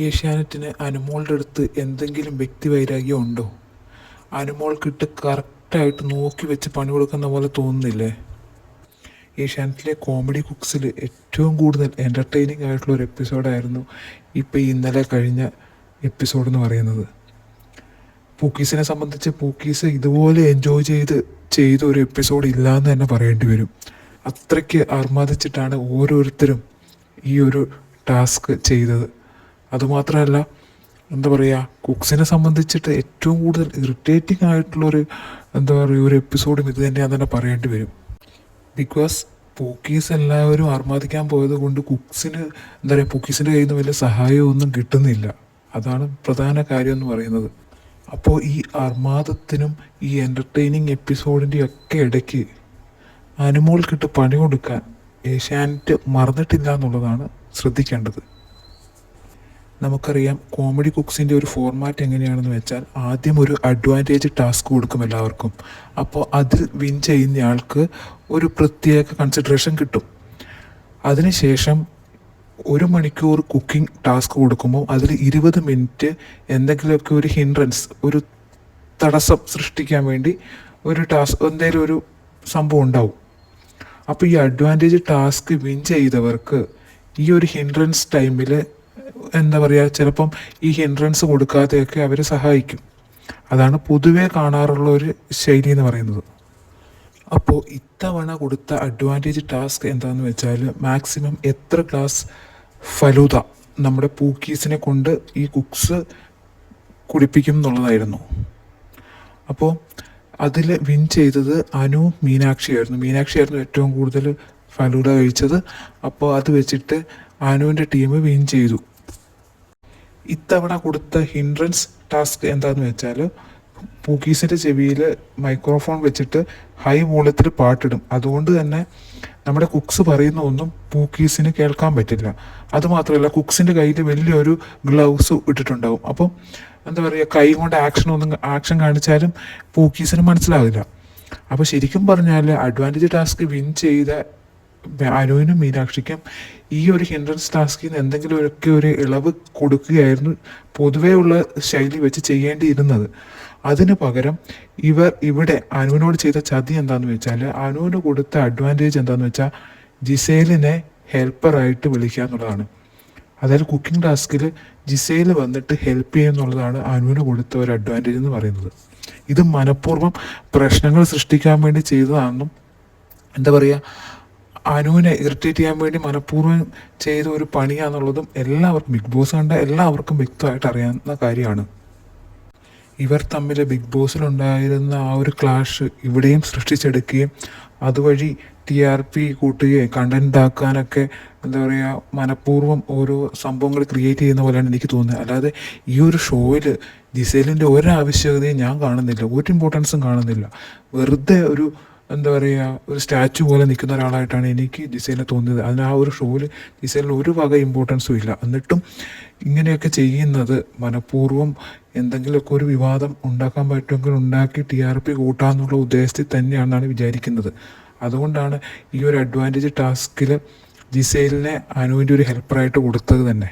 ഏഷ്യാനെറ്റിന് അനുമോളുടെ അടുത്ത് എന്തെങ്കിലും വ്യക്തിവൈരാഗ്യം ഉണ്ടോ? അനുമോൾക്കിട്ട് കറക്റ്റായിട്ട് നോക്കി വെച്ച് പണി കൊടുക്കുന്ന പോലെ തോന്നുന്നില്ലേ? ഏഷ്യാനെറ്റിലെ കോമഡി കുക്സിൽ ഏറ്റവും കൂടുതൽ എൻ്റർടൈനിങ് ആയിട്ടുള്ള ഒരു എപ്പിസോഡായിരുന്നു ഇപ്പോൾ ഇന്നലെ കഴിഞ്ഞ എപ്പിസോഡ് എന്ന് പറയുന്നത്. പൂക്കീസിനെ സംബന്ധിച്ച് പൂക്കീസ് ഇതുപോലെ എൻജോയ് ചെയ്ത ഒരു എപ്പിസോഡ് ഇല്ലയെന്ന് തന്നെ പറയേണ്ടി വരും. അത്രയ്ക്ക് അർമാദിച്ചിട്ടാണ് ഓരോരുത്തരും ഈ ഒരു ടാസ്ക് ചെയ്തത്. അതുമാത്രമല്ല, എന്താ പറയുക, കുക്സിനെ സംബന്ധിച്ചിട്ട് ഏറ്റവും കൂടുതൽ ഇറിറ്റേറ്റിംഗ് ആയിട്ടുള്ളൊരു ഒരു എപ്പിസോഡും ഇത് തന്നെയാണെന്ന് തന്നെ പറയേണ്ടി വരും. ബിക്കോസ് പൂക്കീസ് എല്ലാവരും അർമാദിക്കാൻ പോയത് കൊണ്ട് കുക്സിന് പൂക്കീസിൻ്റെ കയ്യിൽ നിന്ന് വലിയ സഹായമൊന്നും കിട്ടുന്നില്ല. അതാണ് പ്രധാന കാര്യം എന്ന് പറയുന്നത്. അപ്പോൾ ഈ അർമാദത്തിനും ഈ എൻ്റർടൈനിങ് എപ്പിസോഡിൻ്റെ ഒക്കെ ഇടയ്ക്ക് അനുമോൾക്കിട്ട് പണി കൊടുക്കാൻ ഏഷ്യാനെറ്റ് മറന്നിട്ടില്ല എന്നുള്ളതാണ് ശ്രദ്ധിക്കേണ്ടത്. നമുക്കറിയാം, കോമഡി കുക്സിൻ്റെ ഒരു ഫോർമാറ്റ് എങ്ങനെയാണെന്ന് വെച്ചാൽ ആദ്യം ഒരു അഡ്വാൻറ്റേജ് ടാസ്ക് കൊടുക്കും എല്ലാവർക്കും. അപ്പോൾ അതിൽ വിൻ ചെയ്യുന്നയാൾക്ക് ഒരു പ്രത്യേക കൺസിഡറേഷൻ കിട്ടും. അതിനുശേഷം 1 മണിക്കൂർ കുക്കിംഗ് ടാസ്ക് കൊടുക്കുമ്പോൾ അതിൽ 20 മിനിറ്റ് എന്തെങ്കിലുമൊക്കെ ഒരു ഹിൻഡ്രൻസ്, ഒരു തടസ്സം സൃഷ്ടിക്കാൻ വേണ്ടി എന്തെങ്കിലും ഒരു സംഭവം ഉണ്ടാവും. അപ്പോൾ ഈ അഡ്വാൻറ്റേജ് ടാസ്ക് വിൻ ചെയ്തവർക്ക് ഈ ഒരു ഹിൻഡ്രൻസ് ടൈമിൽ ചിലപ്പം ഈ ഹിൻഡ്രൻസ് കൊടുക്കാതെയൊക്കെ അവരെ സഹായിക്കും. അതാണ് പൊതുവേ കാണാറുള്ള ഒരു ശൈലി എന്ന് പറയുന്നത്. അപ്പോൾ ഇത്തവണ കൊടുത്ത അഡ്വാൻറ്റേജ് ടാസ്ക് എന്താണെന്ന് വെച്ചാൽ മാക്സിമം എത്ര ഗ്ലാസ് ഫലൂദ നമ്മുടെ പൂക്കീസിനെ കൊണ്ട് ഈ കുക്സ് കുടിപ്പിക്കും എന്നുള്ളതായിരുന്നു. അപ്പോൾ അതിൽ വിൻ ചെയ്തത് മീനാക്ഷിയായിരുന്നു ഏറ്റവും കൂടുതൽ ഫലൂദ കഴിച്ചത്. അപ്പോൾ അത് വെച്ചിട്ട് അനുവിൻ്റെ ടീം വിൻ ചെയ്തു. ഇത്തവണ കൊടുത്ത ഹിൻഡ്രൻസ് ടാസ്ക് എന്താണെന്ന് വെച്ചാൽ പൂക്കീസിൻ്റെ ചെവിയിൽ മൈക്രോഫോൺ വെച്ചിട്ട് ഹൈ വോളിയത്തിൽ പാട്ടിടും. അതുകൊണ്ട് തന്നെ നമ്മുടെ കുക്സ് പറയുന്ന ഒന്നും പൂക്കീസിന് കേൾക്കാൻ പറ്റില്ല. അതുമാത്രമല്ല, കുക്സിൻ്റെ കയ്യിൽ വലിയൊരു ഗ്ലൗസ് ഇട്ടിട്ടുണ്ടാവും. അപ്പം കൈ കൊണ്ട് ആക്ഷൻ കാണിച്ചാലും പൂക്കീസിന് മനസ്സിലാവില്ല. അപ്പോൾ ശരിക്കും പറഞ്ഞാൽ അഡ്വാൻറ്റേജ് ടാസ്ക് വിൻ ചെയ്ത അനുവിനും മീനാക്ഷിക്കും ഈ ഒരു ഹിൻഡ്രൻസ് ടാസ്കിൽ നിന്ന് എന്തെങ്കിലുമൊക്കെ ഒരു ഇളവ് കൊടുക്കുകയായിരുന്നു പൊതുവേ ഉള്ള ശൈലി വെച്ച് ചെയ്യേണ്ടിയിരുന്നത്. അതിന് പകരം ഇവിടെ അനുവിനോട് ചെയ്ത ചതി എന്താണെന്ന് വെച്ചാൽ, അനുവിന് കൊടുത്ത അഡ്വാൻറ്റേജ് എന്താണെന്ന് വെച്ചാൽ ജിസേലിനെ ഹെൽപ്പറായിട്ട് വിളിക്കുക എന്നുള്ളതാണ്. അതായത് കുക്കിംഗ് ടാസ്കിൽ ജിസേൽ വന്നിട്ട് ഹെൽപ്പ് ചെയ്യുന്നുള്ളതാണ് അനുവിന് കൊടുത്ത ഒരു അഡ്വാൻറ്റേജ് എന്ന് പറയുന്നത്. ഇത് മനഃപൂർവ്വം പ്രശ്നങ്ങൾ സൃഷ്ടിക്കാൻ വേണ്ടി ചെയ്തതാണെന്നും അനുവിനെ ഇറിറ്റേറ്റ് ചെയ്യാൻ വേണ്ടി മനഃപൂർവ്വം ചെയ്ത ഒരു പണിയാണെന്നുള്ളതും ബിഗ് ബോസ് കണ്ട എല്ലാവർക്കും വ്യക്തമായിട്ട് അറിയാവുന്ന കാര്യമാണ്. ഇവർ തമ്മിൽ ബിഗ് ബോസിലുണ്ടായിരുന്ന ആ ഒരു ക്ലാഷ് ഇവിടെയും സൃഷ്ടിച്ചെടുക്കുകയും അതുവഴി TRP കൂട്ടുകയും കണ്ടന്റ് ആക്കാനൊക്കെ മനഃപൂർവ്വം ഓരോ സംഭവങ്ങൾ ക്രിയേറ്റ് ചെയ്യുന്ന പോലെയാണ് എനിക്ക് തോന്നുന്നത്. അല്ലാതെ ഈ ഒരു ഷോയിൽ ജിസേലിൻ്റെ ഒരാവശ്യകതയും ഞാൻ കാണുന്നില്ല, ഒരു ഇമ്പോർട്ടൻസും കാണുന്നില്ല. വെറുതെ ഒരു സ്റ്റാച്ചു പോലെ നിൽക്കുന്ന ഒരാളായിട്ടാണ് എനിക്ക് ജിസേലിനെ തോന്നിയത്. അതിന് ആ ഒരു ഷോയിൽ ജിസേലിന് ഒരു വക ഇമ്പോർട്ടൻസും ഇല്ല. എന്നിട്ടും ഇങ്ങനെയൊക്കെ ചെയ്യുന്നത് മനഃപൂർവ്വം എന്തെങ്കിലുമൊക്കെ ഒരു വിവാദം ഉണ്ടാക്കാൻ പറ്റുമെങ്കിൽ ഉണ്ടാക്കി TRP കൂട്ടാമെന്നുള്ള ഉദ്ദേശത്തിൽ തന്നെയാണെന്നാണ് വിചാരിക്കുന്നത്. അതുകൊണ്ടാണ് ഈ ഒരു അഡ്വാൻറ്റേജ് ടാസ്കിൽ ജിസേലിനെ അനുവിൻ്റെ ഒരു ഹെൽപ്പറായിട്ട് കൊടുത്തത് തന്നെ.